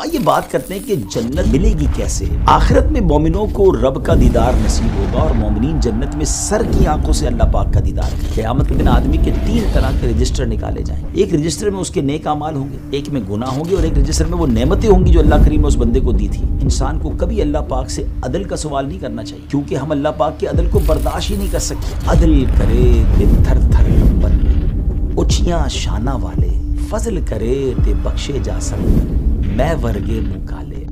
آئیے بات کرتے ہیں کہ جنت ملے گی کیسے۔ آخرت میں مومنوں کو رب کا دیدار نصیب ہوگا اور مومنین جنت میں سر کی آنکھوں سے اللہ پاک کا دیدار کریں۔ قیامت کے دن آدمی کے 3 طرح کے رجسٹر نکالے جائیں۔ ایک رجسٹر میں اس کے نیک اعمال ہوں گے، ایک میں گناہ ہوں گے، اور ایک رجسٹر میں وہ نعمتیں ہوں گی جو اللہ کریم نے اس بندے کو دی تھی۔ انسان کو کبھی اللہ پاک سے عدل کا سوال نہیں کرنا چاہیے، کیونکہ ہم اللہ پاک کے عدل کو برداشت ہی نہیں کر سکتے۔ عدل کرے تے تھر تھر کمبل، اچھیاں شانہ والے، فضل کرے تے بخشے جا سکتے، میں ورگے منہ کالے۔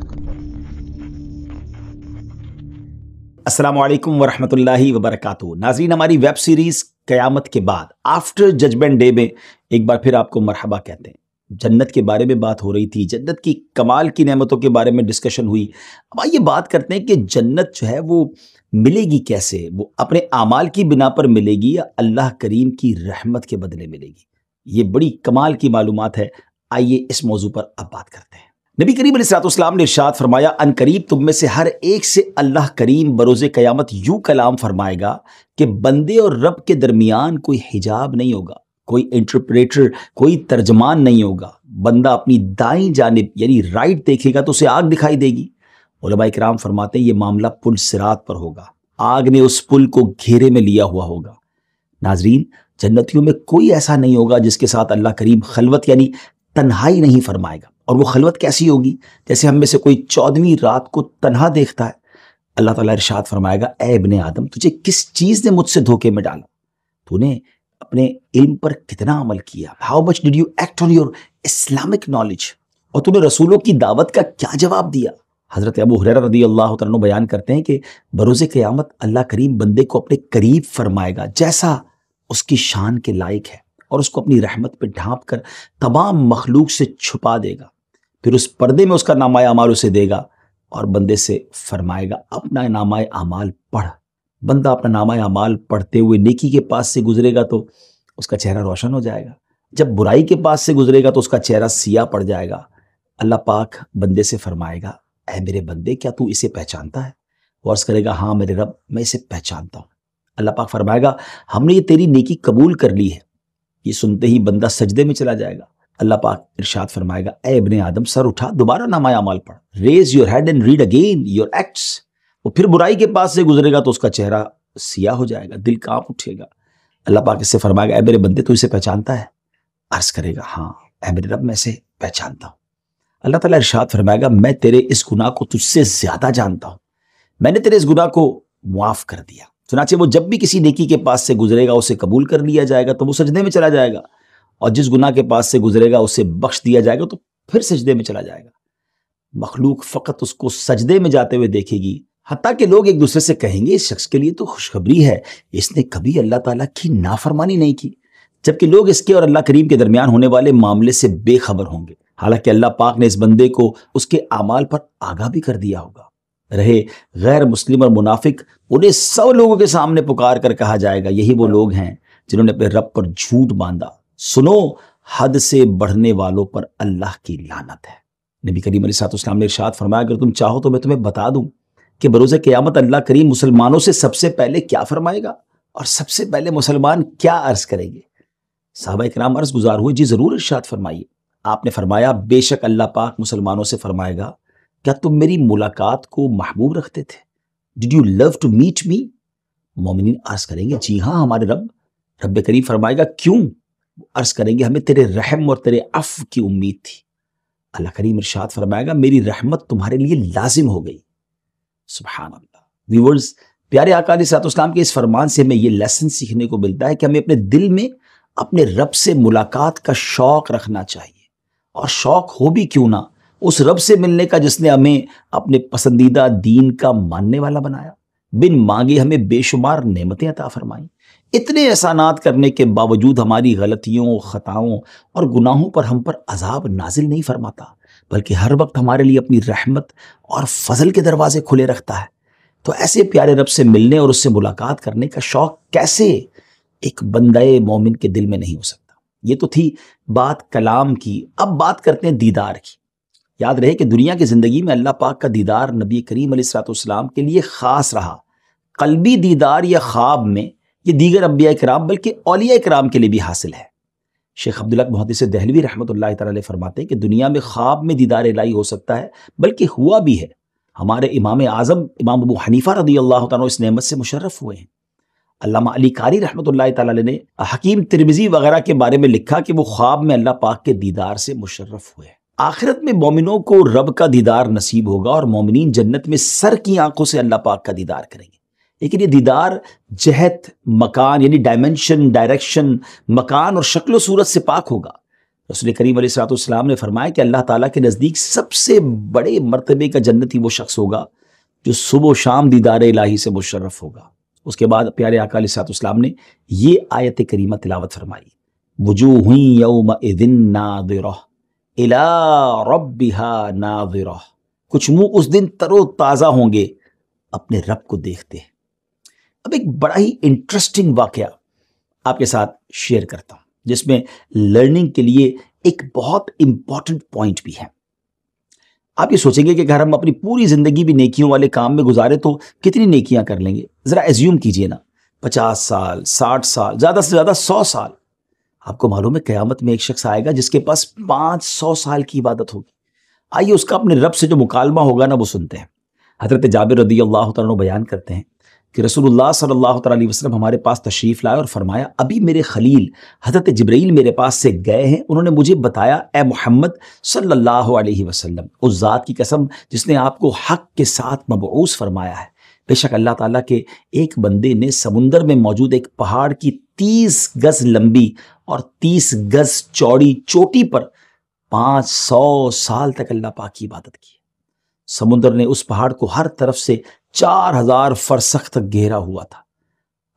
السلام علیکم ورحمۃ اللہ وبرکاتہ۔ ناظرین، ہماری ویب سیریز قیامت کے بعد آفٹر ججمنٹ ڈے میں ایک بار پھر آپ کو مرحبا کہتے ہیں۔ جنت کے بارے میں بات ہو رہی تھی، جنت کی کمال کی نعمتوں کے بارے میں ڈسکشن ہوئی۔ اب آئیے بات کرتے ہیں کہ جنت جو ہے وہ ملے گی کیسے، وہ اپنے اعمال کی بنا پر ملے گی یا اللہ کریم کی رحمت کے بدلے ملے گی؟ یہ بڑی کمال کی معلومات ہے۔ آئیے اس موضوع پر اب بات کرتے ہیں۔ نبی کریم علیہ السلام نے ارشاد فرمایا، ان قریب تم میں سے ہر ایک سے اللہ کریم بروز قیامت یوں کلام فرمائے گا کہ بندے اور رب کے درمیان کوئی حجاب نہیں ہوگا، کوئی انٹرپریٹر، کوئی ترجمان نہیں ہوگا۔ بندہ اپنی دائیں جانب یعنی رائٹ دیکھے گا تو اسے آگ دکھائی دے گی۔ علماء کرام فرماتے ہیں یہ معاملہ پل صراط پر ہوگا، آگ نے اس پل کو گھیرے میں لیا ہوا ہوگا۔ ناظرین، جنتیوں میں کوئی ایسا نہیں ہوگا جس کے ساتھ اللہ کریم خلوت یعنی تنہائی نہیں فرمائے گا۔ اور وہ خلوت کیسی ہوگی؟ جیسے ہم میں سے کوئی 14ویں رات کو تنہا دیکھتا ہے۔ اللہ تعالیٰ ارشاد فرمائے گا، اے ابن آدم، تجھے کس چیز نے مجھ سے دھوکے میں ڈالا؟ تو نے اپنے علم پر کتنا عمل کیا؟ How much did you act on your Islamic knowledge? اور تو نے رسولوں کی دعوت کا کیا جواب دیا؟ حضرت ابو ہریرہ رضی اللہ تعالیٰ عنہ بیان کرتے ہیں کہ بروز قیامت اللہ کریم بندے کو اپنے قریب فرمائے گا جیسا اس کی شان کے لائق ہے، اور اس کو اپنی رحمت پہ ڈھانپ کر تمام مخلوق سے چھپا دے گا۔ پھر اس پردے میں اس کا نامہ اعمال اسے دے گا اور بندے سے فرمائے گا اپنا نامہ اعمال پڑھ۔ بندہ اپنا نامہ اعمال پڑھتے ہوئے نیکی کے پاس سے گزرے گا تو اس کا چہرہ روشن ہو جائے گا، جب برائی کے پاس سے گزرے گا تو اس کا چہرہ سیاہ پڑ جائے گا۔ اللہ پاک بندے سے فرمائے گا، اے میرے بندے، کیا تو اسے پہچانتا ہے؟ وہ عرض کرے گا، ہاں میرے رب، میں اسے پہچانتا ہوں۔ اللہ پاک فرمائے گا، ہم نے یہ تیری نیکی قبول کر لی ہے۔ یہ سنتے ہی بندہ سجدے میں چلا جائے گا۔ اللہ پاک ارشاد فرمائے گا، اے ابن آدم، سر اٹھا، دوبارہ نامہ اعمال پڑھ، raise your head and read again your acts. وہ پھر برائی کے پاس سے گزرے گا تو اس کا چہرہ سیاہ ہو جائے گا، دل کانپ اٹھے گا۔ اللہ پاک اس سے فرمائے گا، اے میرے بندے، تو اسے پہچانتا ہے؟ عرض کرے گا، ہاں اے میرے رب، میں اسے پہچانتا ہوں۔ اللہ تعالیٰ ارشاد فرمائے گا، میں تیرے اس گناہ کو تجھ سے زیادہ جانتا ہوں، میں نے تیرے اس گناہ کو معاف کر دیا۔ چنانچہ وہ جب بھی کسی نیکی کے پاس سے گزرے گا اسے قبول کر لیا جائے گا تو وہ سجدے میں چلا جائے گا، اور جس گناہ کے پاس سے گزرے گا اسے بخش دیا جائے گا تو پھر سجدے میں چلا جائے گا۔ مخلوق فقط اس کو سجدے میں جاتے ہوئے دیکھے گی، حتیٰ کہ لوگ ایک دوسرے سے کہیں گے، اس شخص کے لیے تو خوشخبری ہے، اس نے کبھی اللہ تعالیٰ کی نافرمانی نہیں کی، جبکہ لوگ اس کے اور اللہ کریم کے درمیان ہونے والے معاملے سے بے خبر ہوں گے، حالانکہ اللہ پاک نے اس بندے کو اس کے اعمال پر آگاہ بھی کر دیا ہوگا۔ رہے غیر مسلم اور منافق، انہیں 100 لوگوں کے سامنے پکار کر کہا جائے گا، یہی وہ لوگ ہیں جنہوں نے اپنے رب پر جھوٹ باندھا، سنو، حد سے بڑھنے والوں پر اللہ کی لعنت ہے۔ نبی کریم علیہ السلام نے ارشاد فرمایا، اگر تم چاہو تو میں تمہیں بتا دوں کہ بروز قیامت اللہ کریم مسلمانوں سے سب سے پہلے کیا فرمائے گا اور سب سے پہلے مسلمان کیا عرض کریں گے؟ صحابہ کرام عرض گزار ہوئے، جی ضرور ارشاد فرمائیے۔ آپ نے فرمایا، بے شک اللہ پاک مسلمانوں سے فرمائے گا، کیا تم میری ملاقات کو محبوب رکھتے تھے؟ Did you love to meet me? مومنین عرض کریں گے، جی ہاں ہمارے رب۔ رب کریم فرمائے گا، کیوں؟ عرض کریں گے، ہمیں تیرے رحم اور تیرے عفو کی امید تھی۔ اللہ کریم ارشاد فرمائے گا، میری رحمت تمہارے لیے لازم ہو گئی۔ سبحان اللہ۔ ویورز، پیارے آقا علیہ السلام کے اس فرمان سے ہمیں یہ لیسن سیکھنے کو ملتا ہے کہ ہمیں اپنے دل میں اپنے رب سے ملاقات کا شوق رکھنا چاہیے، اور شوق ہو بھی کیوں نہ اس رب سے ملنے کا جس نے ہمیں اپنے پسندیدہ دین کا ماننے والا بنایا، بن مانگے ہمیں بے شمار نعمتیں عطا فرمائیں۔ اتنے احسانات کرنے کے باوجود ہماری غلطیوں، خطاؤں اور گناہوں پر ہم پر عذاب نازل نہیں فرماتا، بلکہ ہر وقت ہمارے لیے اپنی رحمت اور فضل کے دروازے کھلے رکھتا ہے۔ تو ایسے پیارے رب سے ملنے اور اس سے ملاقات کرنے کا شوق کیسے ایک بندہ مومن کے دل میں نہیں ہو سکتا؟ یہ تو تھی بات کلام کی، اب بات کرتے ہیں دیدار کی۔ یاد رہے کہ دنیا کی زندگی میں اللہ پاک کا دیدار نبی کریم علیہ السلام کے لیے خاص رہا۔ قلبی دیدار یا خواب میں یہ دیگر انبیاء کرام بلکہ اولیاء کرام کے لیے بھی حاصل ہے۔ شیخ عبداللہ محدث دہلوی رحمۃ اللہ تعالی علیہ فرماتے ہیں کہ دنیا میں خواب میں دیدار الہی ہو سکتا ہے، بلکہ ہوا بھی ہے۔ ہمارے امام اعظم امام ابو حنیفہ رضی اللہ تعالیٰ اس نعمت سے مشرف ہوئے ہیں۔ علامہ علی قاری رحمۃ اللہ تعالی علیہ نے حکیم ترمذی وغیرہ کے بارے میں لکھا کہ وہ خواب میں اللہ پاک کے دیدار سے مشرف ہوئے۔ آخرت میں مومنوں کو رب کا دیدار نصیب ہوگا اور مومنین جنت میں سر کی آنکھوں سے اللہ پاک کا دیدار کریں گے، لیکن یہ دیدار جہت، مکان یعنی ڈائمنشن، ڈائریکشن، مکان اور شکل و صورت سے پاک ہوگا۔ رسول کریم علیہ الصلوۃ والسلام نے فرمایا کہ اللہ تعالیٰ کے نزدیک سب سے بڑے مرتبے کا جنتی وہ شخص ہوگا جو صبح و شام دیدار الہی سے مشرف ہوگا۔ اس کے بعد پیارے آقا علیہ الصلوۃ والسلام نے یہ آیت کریمہ تلاوت فرمائی، وجوہ یومئذ ناظرہ الی ربہا ناظرہ، کچھ منہ اس دن تر و تازہ ہوں گے اپنے رب کو دیکھتے۔ اب ایک بڑا ہی انٹرسٹنگ واقعہ آپ کے ساتھ شیئر کرتا ہوں جس میں لرننگ کے لیے ایک بہت امپورٹنٹ پوائنٹ بھی ہے۔ آپ یہ سوچیں گے کہ اگر ہم اپنی پوری زندگی بھی نیکیوں والے کام میں گزارے تو کتنی نیکیاں کر لیں گے؟ ذرا ایزیوم کیجئے نا، 50 سال، 60 سال، زیادہ سے زیادہ 100 سال۔ آپ کو معلوم ہے قیامت میں ایک شخص آئے گا جس کے پاس 500 سال کی عبادت ہوگی۔ آئیے اس کا اپنے رب سے جو مکالمہ ہوگا نا وہ سنتے ہیں۔ حضرت جابر رضی اللہ تعالیٰ عنہ بیان کرتے ہیں کہ رسول اللہ صلی اللہ تعالیٰ علیہ وسلم ہمارے پاس تشریف لائے اور فرمایا، ابھی میرے خلیل حضرت جبرائیل میرے پاس سے گئے ہیں، انہوں نے مجھے بتایا اے محمد صلی اللہ علیہ وسلم، اس ذات کی قسم جس نے آپ کو حق کے ساتھ مبعوث فرمایا ہے، بے شک اللہ تعالیٰ کے ایک بندے نے سمندر میں موجود ایک پہاڑ کی 30 گز لمبی اور 30 گز چوڑی چوٹی پر 500 سال تک اللہ پاک کی عبادت کی۔ سمندر نے اس پہاڑ کو ہر طرف سے 4000 فرسخ تک گھیرا ہوا تھا۔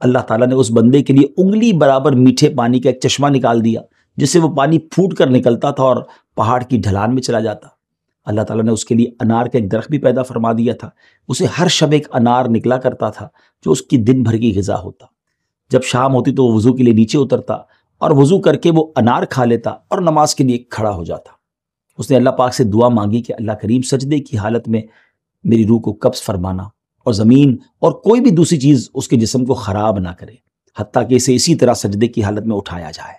اللہ تعالیٰ نے اس بندے کے لیے انگلی برابر میٹھے پانی کا ایک چشمہ نکال دیا جس سے وہ پانی پھوٹ کر نکلتا تھا اور پہاڑ کی ڈھلان میں چلا جاتا۔ اللہ تعالیٰ نے اس کے لیے انار کا ایک درخت بھی پیدا فرما دیا تھا، اسے ہر شب ایک انار نکلا کرتا تھا جو اس کی دن بھر کی غذا ہوتا۔ جب شام ہوتی تو وہ وضو کے لیے نیچے اترتا اور وضو کر کے وہ انار کھا لیتا اور نماز کے لیے کھڑا ہو جاتا۔ اس نے اللہ پاک سے دعا مانگی کہ اللہ کریم سجدے کی حالت میں میری روح کو قبض فرمانا اور زمین اور کوئی بھی دوسری چیز اس کے جسم کو خراب نہ کرے، حتیٰ کہ اسے اسی طرح سجدے کی حالت میں اٹھایا جائے۔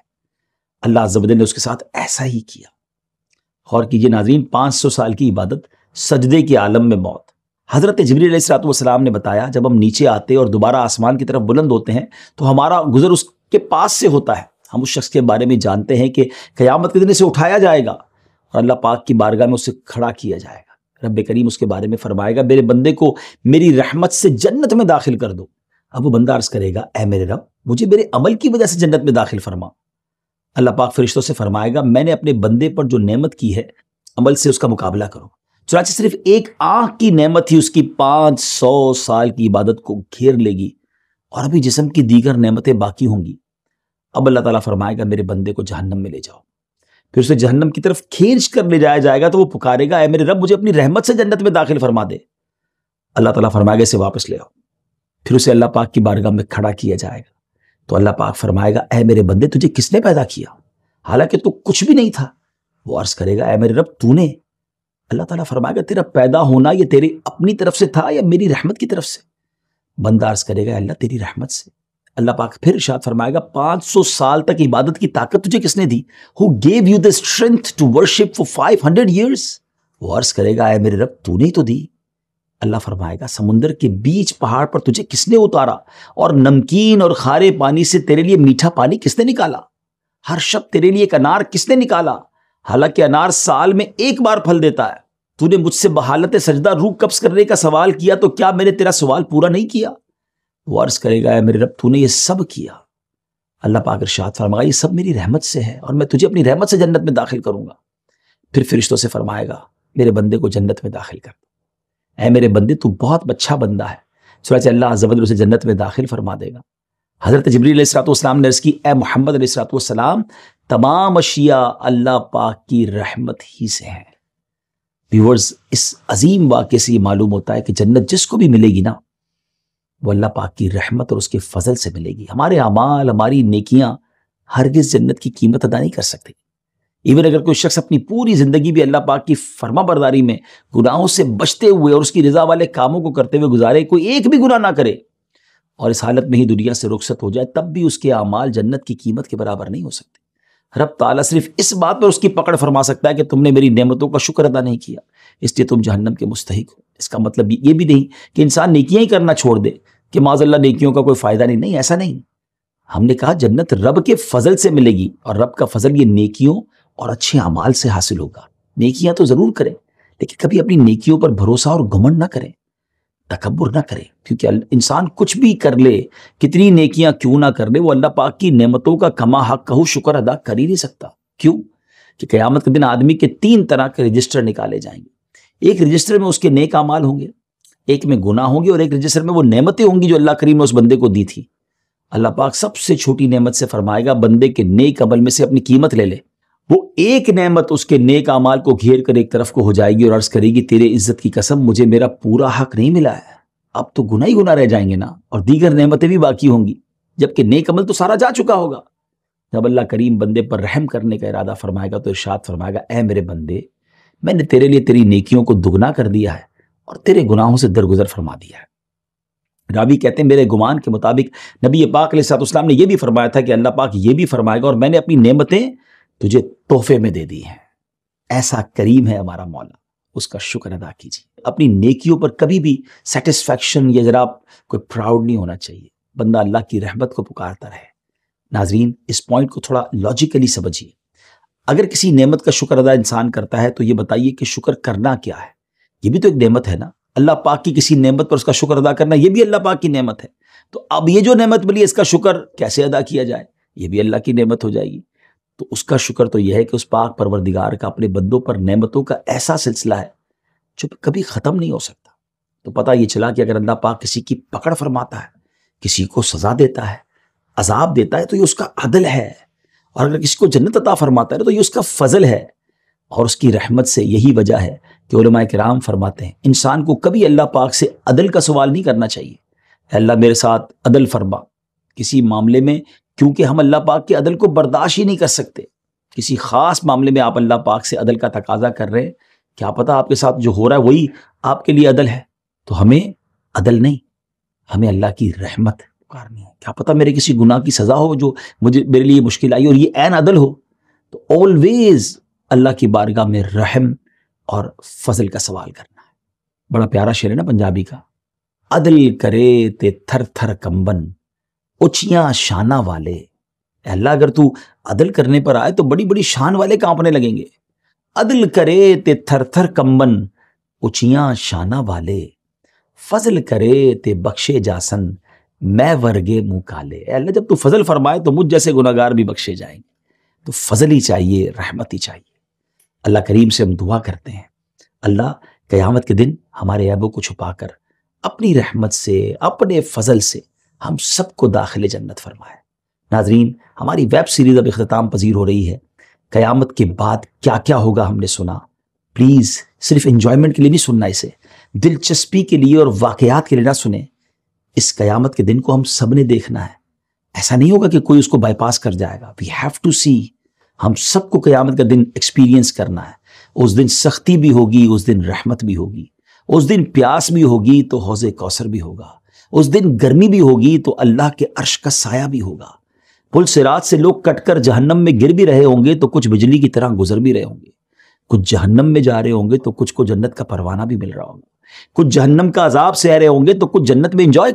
اللہ عز و جل نے اس کے ساتھ ایسا ہی کیا۔ غور کیجئے ناظرین، 500 سال کی عبادت، سجدے کے عالم میں موت۔ حضرت جبریل علیہ السلام نے بتایا جب ہم نیچے آتے اور دوبارہ آسمان کی طرف بلند ہوتے ہیں تو ہمارا گزر اس کے پاس سے ہوتا ہے۔ ہم اس شخص کے بارے میں جانتے ہیں کہ قیامت کے دن اسے اٹھایا جائے گا اور اللہ پاک کی بارگاہ میں اسے کھڑا کیا جائے گا۔ رب کریم اس کے بارے میں فرمائے گا میرے بندے کو میری رحمت سے جنت میں داخل کر دو۔ اب وہ بندہ عرض کرے گا اے میرے رب مجھے میرے عمل کی وجہ سے جنت میں داخل فرما۔ اللہ پاک فرشتوں سے فرمائے گا میں نے اپنے بندے پر جو نعمت کی ہے عمل سے اس کا مقابلہ کرو۔ چنانچہ صرف ایک آنکھ کی نعمت ہی اس کی 500 سال کی عبادت کو گھیر لے گی اور ابھی جسم کی دیگر نعمتیں باقی ہوں گی۔ اب اللہ تعالیٰ فرمائے گا میرے بندے کو جہنم میں لے جاؤ۔ پھر اسے جہنم کی طرف کھینچ کر لے جایا جائے گا تو وہ پکارے گا اے میرے رب مجھے اپنی رحمت سے جنت میں داخل فرما دے۔ اللہ تعالیٰ فرمائے گا اسے واپس لے آؤ۔ پھر اسے اللہ پاک کی بارگاہ میں کھڑا کیا جائے گا تو اللہ پاک فرمائے گا اے میرے بندے تجھے کس نے پیدا کیا حالانکہ تو کچھ بھی نہیں تھا؟ وہ عرض کرے گا اے میرے رب تو نے۔ اللہ تعالیٰ فرمائے گا تیرا پیدا ہونا یہ تیری اپنی طرف سے تھا یا میری رحمت کی طرف سے؟ بندہ عرض کرے گا اللہ تیری رحمت سے۔ اللہ پاک پھر ارشاد فرمائے گا 500 سال تک عبادت کی طاقت تجھے کس نے دی؟ Who gave you the strength to worship for 500 years؟ وہ عرض کرے گا اے میرے رب تو نے تو دی۔ اللہ فرمائے گا سمندر کے بیچ پہاڑ پر تجھے کس نے اتارا اور نمکین اور کھارے پانی سے تیرے لیے میٹھا پانی کس نے نکالا؟ ہر شب تیرے لیے ایک انار کس نے نکالا حالانکہ انار سال میں ایک بار پھل دیتا ہے؟ تو نے مجھ سے بحالت سجدہ روح قبض کرنے کا سوال کیا تو کیا میں نے تیرا سوال پورا نہیں کیا؟ وہ عرض کرے گا اے میرے رب تو نے یہ سب کیا۔ اللہ پاک ارشاد فرمائے یہ سب میری رحمت سے ہے اور میں تجھے اپنی رحمت سے جنت میں داخل کروں گا۔ پھر فرشتوں سے فرمائے گا میرے بندے کو جنت میں داخل کر دو۔ اے میرے بندے تو بہت اچھا بندہ ہے، چنانچہ اللہ عز و جل اسے جنت میں داخل فرما دے گا۔ حضرت جبریل علیہ السلام نے عرض کی اے محمد علیہ السلام تمام اشیاء اللہ پاک کی رحمت ہی سے ہیں۔ ویورز اس عظیم واقعے سے یہ معلوم ہوتا ہے کہ جنت جس کو بھی ملے گی نا وہ اللہ پاک کی رحمت اور اس کے فضل سے ملے گی۔ ہمارے اعمال ہماری نیکیاں ہرگز جنت کی قیمت ادا نہیں کر سکتے۔ ایون اگر کوئی شخص اپنی پوری زندگی بھی اللہ پاک کی فرما برداری میں گناہوں سے بچتے ہوئے اور اس کی رضا والے کاموں کو کرتے ہوئے گزارے، کوئی ایک بھی گناہ نہ کرے اور اس حالت میں ہی دنیا سے رخصت ہو جائے، تب بھی اس کے اعمال جنت کی قیمت کے برابر نہیں ہو سکتے۔ رب تعالیٰ صرف اس بات پر اس کی پکڑ فرما سکتا ہے کہ تم نے میری نعمتوں کا شکر ادا نہیں کیا، اس لیے تم جہنم کے مستحق ہو۔ اس کا مطلب یہ بھی نہیں کہ انسان نیکیاں ہی کرنا چھوڑ دے کہ معاذ اللہ نیکیوں کا کوئی فائدہ نہیں، ایسا نہیں۔ ہم نے کہا جنت رب کے فضل سے ملے گی، اور رب کا فضل یہ نیکیوں اور اچھے اعمال سے حاصل ہوگا۔ نیکیاں تو ضرور کریں، لیکن کبھی اپنی نیکیوں پر بھروسہ اور گھمنڈ نہ کریں، تکبر نہ کریں، کیونکہ انسان کچھ بھی کر لے، کتنی نیکیاں کیوں نہ کر لے، وہ اللہ پاک کی نعمتوں کا کما حق کہو شکر ادا کر ہی نہیں سکتا۔ کیوں؟ کہ قیامت کے دن آدمی کے 3 طرح کے رجسٹر نکالے جائیں گے۔ ایک رجسٹر میں اس کے نیک اعمال ہوں گے، ایک میں گناہ ہوں گے، اور ایک رجسٹر میں وہ نعمتیں ہوں گی جو اللہ کریم نے اس بندے کو دی تھی۔ اللہ پاک سب سے چھوٹی نعمت سے فرمائے گا بندے کے نیک عمل میں سے اپنی قیمت لے لے۔ وہ ایک نعمت اس کے نیک اعمال کو گھیر کر ایک طرف کو ہو جائے گی اور عرض کرے گی تیرے عزت کی قسم مجھے میرا پورا حق نہیں ملا ہے، اب تو گناہ ہی گناہ رہ جائیں گے نا، اور دیگر نعمتیں بھی باقی ہوں گی، جبکہ نیک عمل تو سارا جا چکا ہوگا۔ جب اللہ کریم بندے پر رحم کرنے کا ارادہ فرمائے گا تو ارشاد فرمائے گا اے میرے بندے، میں نے تیرے لیے تیری نیکیوں کو دگنا کر دیا ہے اور تیرے گناہوں سے درگزر فرما دیا ہے۔ راوی کہتے ہیں میرے گمان کے مطابق نبی پاک علیہ الصلوۃ والسلام نے یہ بھی فرمایا تھا کہ اللہ پاک یہ بھی فرمائے گا اور میں نے اپنی نعمتیں تجھے تحفے میں دے دی ہیں۔ ایسا کریم ہے ہمارا مولا، اس کا شکر ادا کیجیے۔ اپنی نیکیوں پر کبھی بھی سیٹسفیکشن یا ذرا کوئی پراؤڈ نہیں ہونا چاہیے، بندہ اللہ کی رحمت کو پکارتا رہے۔ ناظرین اس پوائنٹ کو تھوڑا لاجیکلی سمجھیے۔ اگر کسی نعمت کا شکر ادا انسان کرتا ہے تو یہ بتائیے کہ شکر کرنا کیا ہے؟ یہ بھی تو ایک نعمت ہے نا، اللہ پاک کی کسی نعمت پر اس کا شکر ادا کرنا یہ بھی اللہ پاک کی نعمت ہے۔ تو اب یہ جو نعمت ملی اس کا شکر کیسے ادا کیا جائے؟ یہ بھی اللہ کی نعمت ہو جائے گی۔ تو اس کا شکر تو یہ ہے کہ اس پاک پروردگار کا اپنے بندوں پر نعمتوں کا ایسا سلسلہ ہے جو کبھی ختم نہیں ہو سکتا۔ تو پتہ یہ چلا کہ اگر اللہ پاک کسی کی پکڑ فرماتا ہے، کسی کو سزا دیتا ہے، عذاب دیتا ہے، تو یہ اس کا عدل ہے، اور اگر کسی کو جنت عطا فرماتا ہے تو یہ اس کا فضل ہے اور اس کی رحمت سے۔ یہی وجہ ہے کہ علماء کرام فرماتے ہیں انسان کو کبھی اللہ پاک سے عدل کا سوال نہیں کرنا چاہیے، اے اللہ میرے ساتھ عدل فرما کسی معاملے میں، کیونکہ ہم اللہ پاک کے عدل کو برداشت ہی نہیں کر سکتے۔ کسی خاص معاملے میں آپ اللہ پاک سے عدل کا تقاضا کر رہے ہیں، کیا پتہ آپ کے ساتھ جو ہو رہا ہے وہی آپ کے لیے عدل ہے، تو ہمیں عدل نہیں، ہمیں اللہ کی رحمت پکارنی ہے۔ کیا پتہ میرے کسی گناہ کی سزا ہو جو میرے لیے مشکل آئی اور یہ عین عدل ہو، تو آلویز اللہ کی بارگاہ میں رحم اور فضل کا سوال کرنا ہے۔ بڑا پیارا شعر ہے نا پنجابی کا، عدل کرے تے تھر تھر کمبن اچیاں شانہ والے۔ اے اللہ اگر تو عدل کرنے پر آئے تو بڑی بڑی شان والے کانپنے لگیں گے۔ عدل کرے تے تھر تھر کمبن اچیاں شانہ والے، فضل کرے تے بخشے جاسن میں ورگے منہ کالے۔ اے اللہ جب تو فضل فرمائے تو مجھ جیسے گناہگار بھی بخشے جائیں گے۔ تو فضل ہی چاہیے، رحمت ہی چاہیے۔ اللہ کریم سے ہم دعا کرتے ہیں اللہ قیامت کے دن ہمارے عیبوں کو چھپا کر اپنی رحمت سے، اپنے فضل سے ہم سب کو داخل جنت فرمائے۔ ناظرین ہماری ویب سیریز اب اختتام پذیر ہو رہی ہے۔ قیامت کے بعد کیا کیا ہوگا ہم نے سنا، پلیز صرف انجوائمنٹ کے لیے نہیں سننا، اسے دلچسپی کے لیے اور واقعات کے لیے نہ سنیں۔ اس قیامت کے دن کو ہم سب نے دیکھنا ہے، ایسا نہیں ہوگا کہ کوئی اس کو بائی پاس کر جائے گا۔ وی ہیو ٹو سی، ہم سب کو قیامت کا دن ایکسپیرینس کرنا ہے۔ اس دن سختی بھی ہوگی، اس دن رحمت بھی ہوگی، اس دن پیاس بھی ہوگی تو حوض کوثر بھی ہوگا، اس دن گرمی بھی ہوگی تو اللہ کے عرش کا سایہ بھی ہوگا۔ پل صراط سے لوگ کٹ کر جہنم میں گر بھی رہے ہوں گے تو کچھ بجلی کی طرح گزر بھی رہے ہوں گے، کچھ جہنم میں جا رہے ہوں گے تو کچھ کو جنت کا پروانہ بھی مل رہا ہوگا، کچھ جہنم کا عذاب سہ رہے ہوں گے تو کچھ جنت میں انجوائے کر